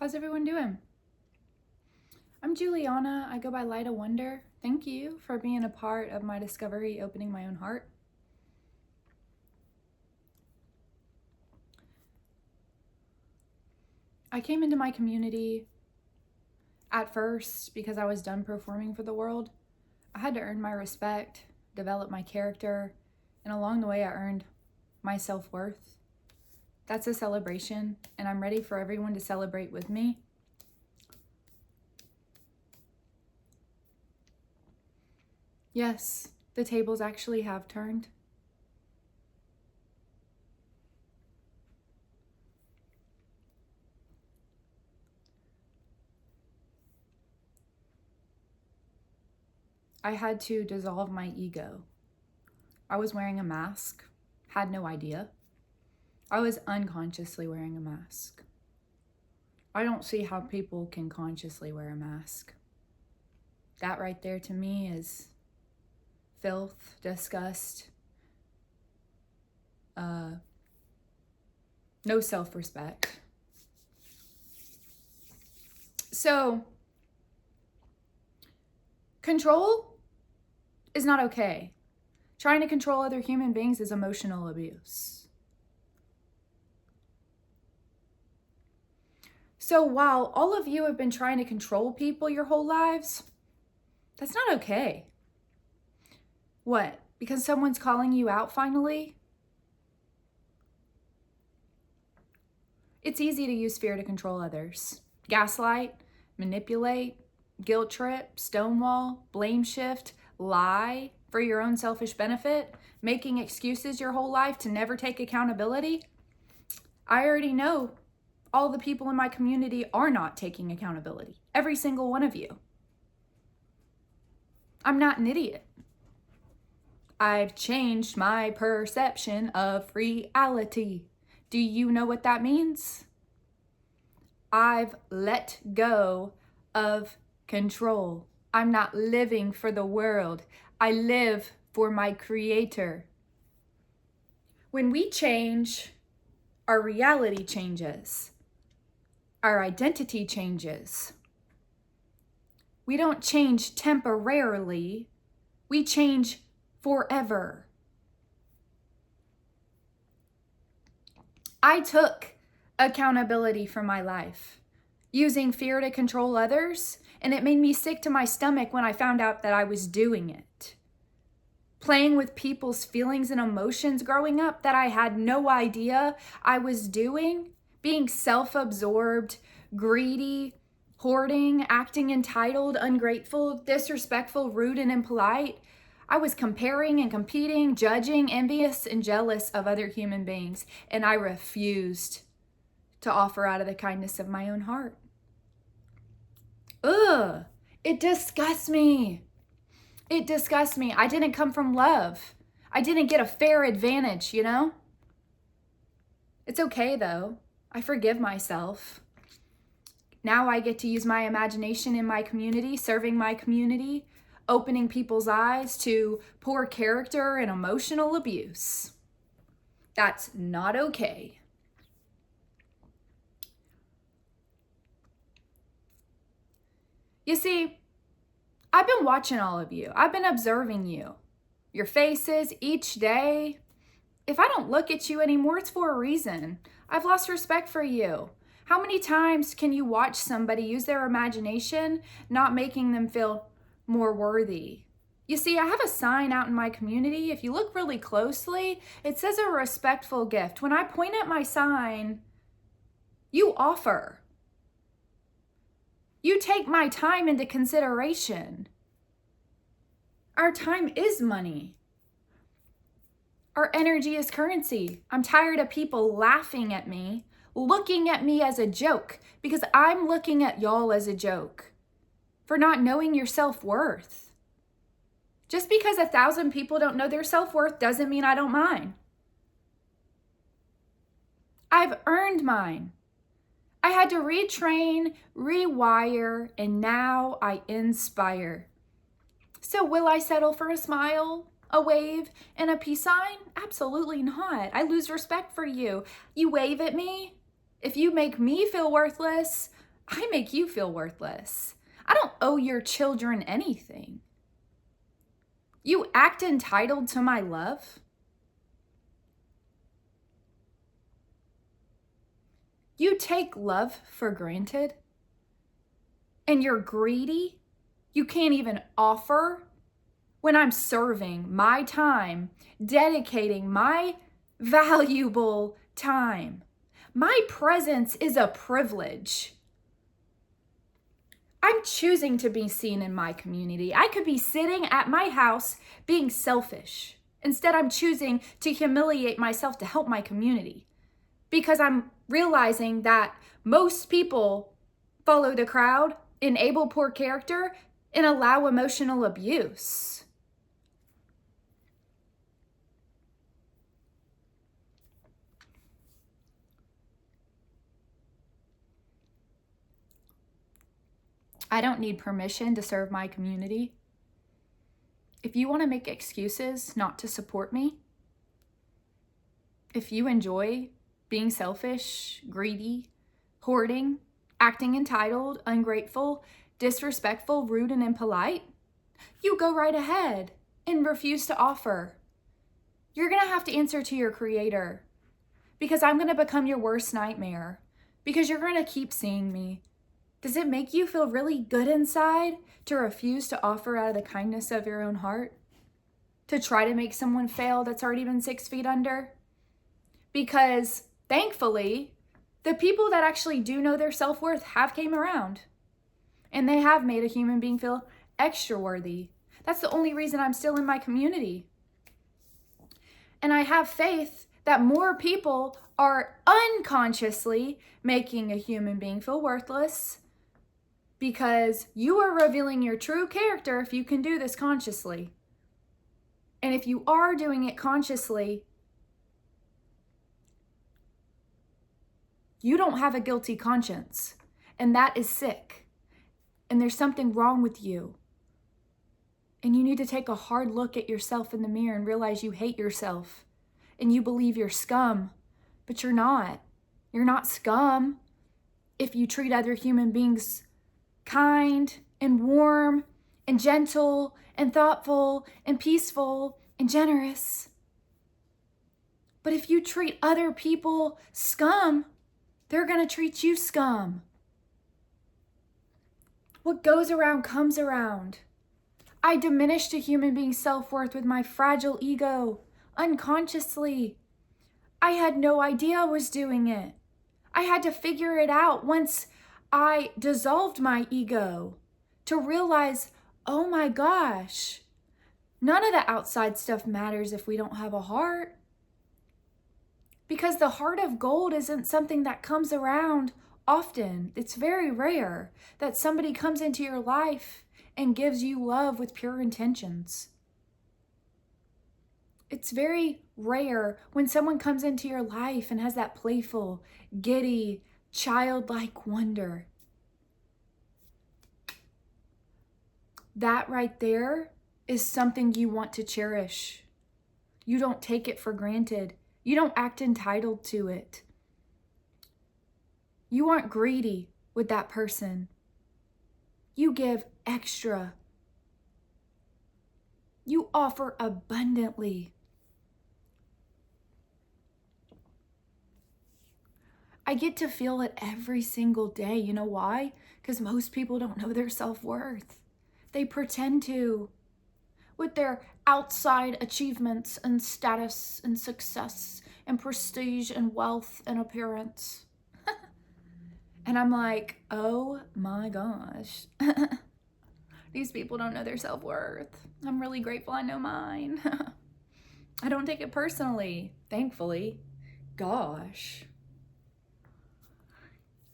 How's everyone doing? I'm Juliana. I go by Light of Wonder. Thank you for being a part of my discovery, opening my own heart. I came into my community at first because I was done performing for the world. I had to earn my respect, develop my character, and along the way I earned my self-worth. That's a celebration, and I'm ready for everyone to celebrate with me. Yes, the tables actually have turned. I had to dissolve my ego. I was wearing a mask, had no idea. I was unconsciously wearing a mask. I don't see how people can consciously wear a mask. That right there to me is filth, disgust, no self-respect. So, control is not okay. Trying to control other human beings is emotional abuse. So while all of you have been trying to control people your whole lives, that's not okay. What? Because someone's calling you out finally? It's easy to use fear to control others. Gaslight, manipulate, guilt trip, stonewall, blame shift, lie for your own selfish benefit, making excuses your whole life to never take accountability. I already know all the people in my community are not taking accountability. Every single one of you. I'm not an idiot. I've changed my perception of reality. Do you know what that means? I've let go of control. I'm not living for the world. I live for my creator. When we change, our reality changes. Our identity changes. We don't change temporarily. We change forever. I took accountability for my life, using fear to control others, and it made me sick to my stomach when I found out that I was doing it. Playing with people's feelings and emotions growing up that I had no idea I was doing, being self-absorbed, greedy, hoarding, acting entitled, ungrateful, disrespectful, rude, and impolite. I was comparing and competing, judging, envious, and jealous of other human beings, and I refused to offer out of the kindness of my own heart. Ugh, it disgusts me. It disgusts me. I didn't come from love. I didn't get a fair advantage, you know? It's okay though. I forgive myself. Now I get to use my imagination in my community, serving my community, opening people's eyes to poor character and emotional abuse. That's not okay. You see, I've been watching all of you. I've been observing you, your faces each day. If I don't look at you anymore, it's for a reason. I've lost respect for you. How many times can you watch somebody use their imagination, not making them feel more worthy? You see, I have a sign out in my community. If you look really closely, it says a respectful gift. When I point at my sign, you offer. You take my time into consideration. Our time is money. Our energy is currency. I'm tired of people laughing at me, looking at me as a joke, because I'm looking at y'all as a joke for not knowing your self-worth. Just because 1,000 people don't know their self-worth doesn't mean I don't mine. I've earned mine. I had to retrain, rewire, and now I inspire. So will I settle for a smile, a wave, and a peace sign? Absolutely not. I lose respect for you. You wave at me. If you make me feel worthless, I make you feel worthless. I don't owe your children anything. You act entitled to my love. You take love for granted. And you're greedy. You can't even offer when I'm serving my time, dedicating my valuable time. My presence is a privilege. I'm choosing to be seen in my community. I could be sitting at my house being selfish. Instead, I'm choosing to humiliate myself to help my community because I'm realizing that most people follow the crowd, enable poor character, and allow emotional abuse. I don't need permission to serve my community. If you want to make excuses not to support me, if you enjoy being selfish, greedy, hoarding, acting entitled, ungrateful, disrespectful, rude, and impolite, you go right ahead and refuse to offer. You're going to have to answer to your Creator because I'm going to become your worst nightmare because you're going to keep seeing me. Does it make you feel really good inside to refuse to offer out of the kindness of your own heart? To try to make someone fail that's already been 6 feet under? Because thankfully, the people that actually do know their self-worth have came around. And they have made a human being feel extra worthy. That's the only reason I'm still in my community. And I have faith that more people are unconsciously making a human being feel worthless because you are revealing your true character if you can do this consciously. And if you are doing it consciously, you don't have a guilty conscience. And that is sick. And there's something wrong with you. And you need to take a hard look at yourself in the mirror and realize you hate yourself. And you believe you're scum. But you're not. You're not scum if you treat other human beings kind and warm and gentle and thoughtful and peaceful and generous. But if you treat other people scum, they're going to treat you scum. What goes around comes around. I diminished a human being's self-worth with my fragile ego, unconsciously. I had no idea I was doing it. I had to figure it out once I dissolved my ego to realize, oh my gosh, none of the outside stuff matters if we don't have a heart. Because the heart of gold isn't something that comes around often. It's very rare that somebody comes into your life and gives you love with pure intentions. It's very rare when someone comes into your life and has that playful, giddy, childlike wonder. That right there is something you want to cherish. You don't take it for granted. You don't act entitled to it. You aren't greedy with that person. You give extra. You offer abundantly. I get to feel it every single day. You know why? Because most people don't know their self-worth. They pretend to with their outside achievements and status and success and prestige and wealth and appearance. And I'm like, oh my gosh. These people don't know their self-worth. I'm really grateful I know mine. I don't take it personally, thankfully. Gosh.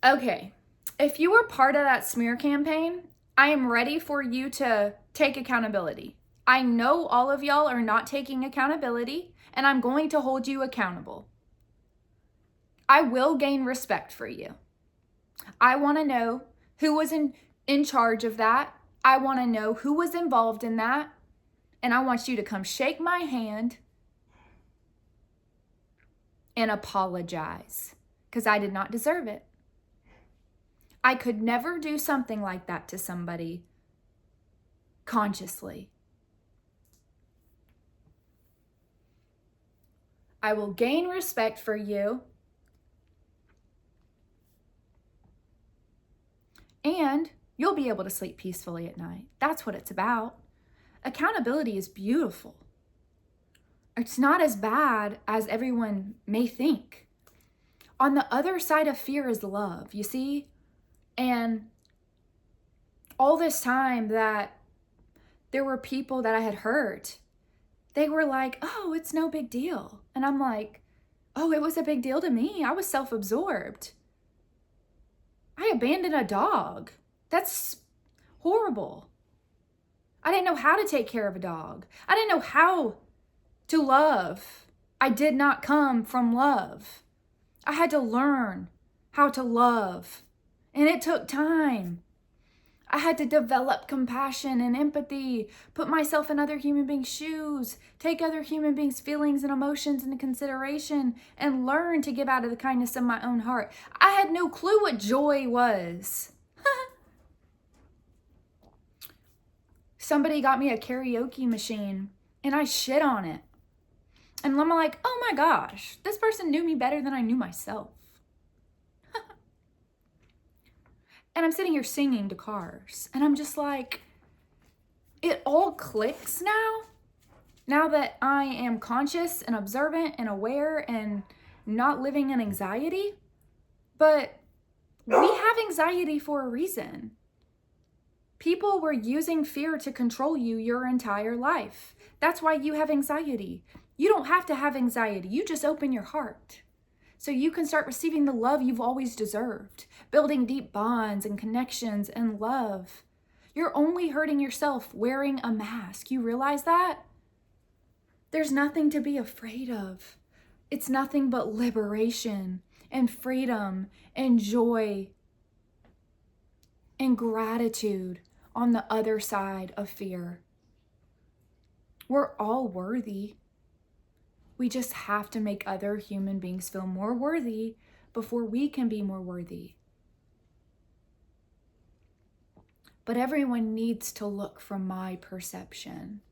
Okay, if you were part of that smear campaign, I am ready for you to take accountability. I know all of y'all are not taking accountability, and I'm going to hold you accountable. I will gain respect for you. I want to know who was in charge of that. I want to know who was involved in that. And I want you to come shake my hand and apologize because I did not deserve it. I could never do something like that to somebody consciously. I will gain respect for you, and you'll be able to sleep peacefully at night. That's what it's about. Accountability is beautiful. It's not as bad as everyone may think. On the other side of fear is love, you see? And all this time that there were people that I had hurt, they were like, oh, it's no big deal. And I'm like, oh, it was a big deal to me. I was self-absorbed. I abandoned a dog. That's horrible. I didn't know how to take care of a dog. I didn't know how to love. I did not come from love. I had to learn how to love, and it took time. I had to develop compassion and empathy, put myself in other human beings' shoes, take other human beings' feelings and emotions into consideration, and learn to give out of the kindness of my own heart. I had no clue what joy was. Somebody got me a karaoke machine, and I shit on it. And I'm like, oh my gosh, this person knew me better than I knew myself. And I'm sitting here singing to Cars. And I'm just like, it all clicks now. Now that I am conscious and observant and aware and not living in anxiety. But we have anxiety for a reason. People were using fear to control you your entire life. That's why you have anxiety. You don't have to have anxiety. You just open your heart so you can start receiving the love you've always deserved, building deep bonds and connections and love. You're only hurting yourself wearing a mask. You realize that? There's nothing to be afraid of. It's nothing but liberation and freedom and joy and gratitude on the other side of fear. We're all worthy. We just have to make other human beings feel more worthy before we can be more worthy. But everyone needs to look from my perception.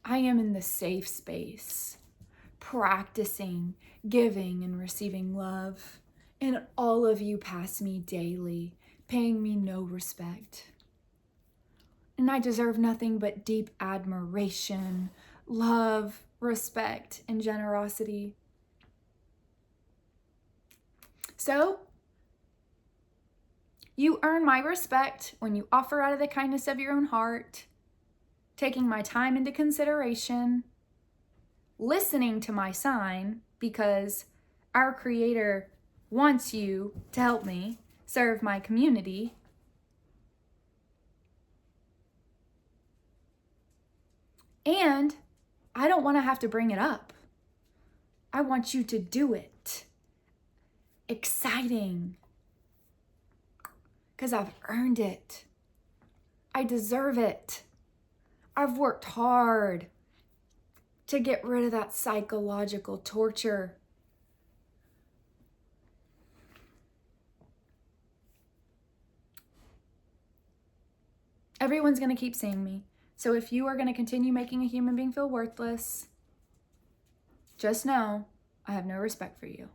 I am in the safe space, practicing giving and receiving love, and all of you pass me daily, paying me no respect. And I deserve nothing but deep admiration, love, respect, and generosity. So, you earn my respect when you offer out of the kindness of your own heart, taking my time into consideration, listening to my sign, because our Creator wants you to help me serve my community. And I don't want to have to bring it up. I want you to do it. Exciting. Because I've earned it. I deserve it. I've worked hard to get rid of that psychological torture. Everyone's going to keep seeing me. So if you are going to continue making a human being feel worthless, just know I have no respect for you.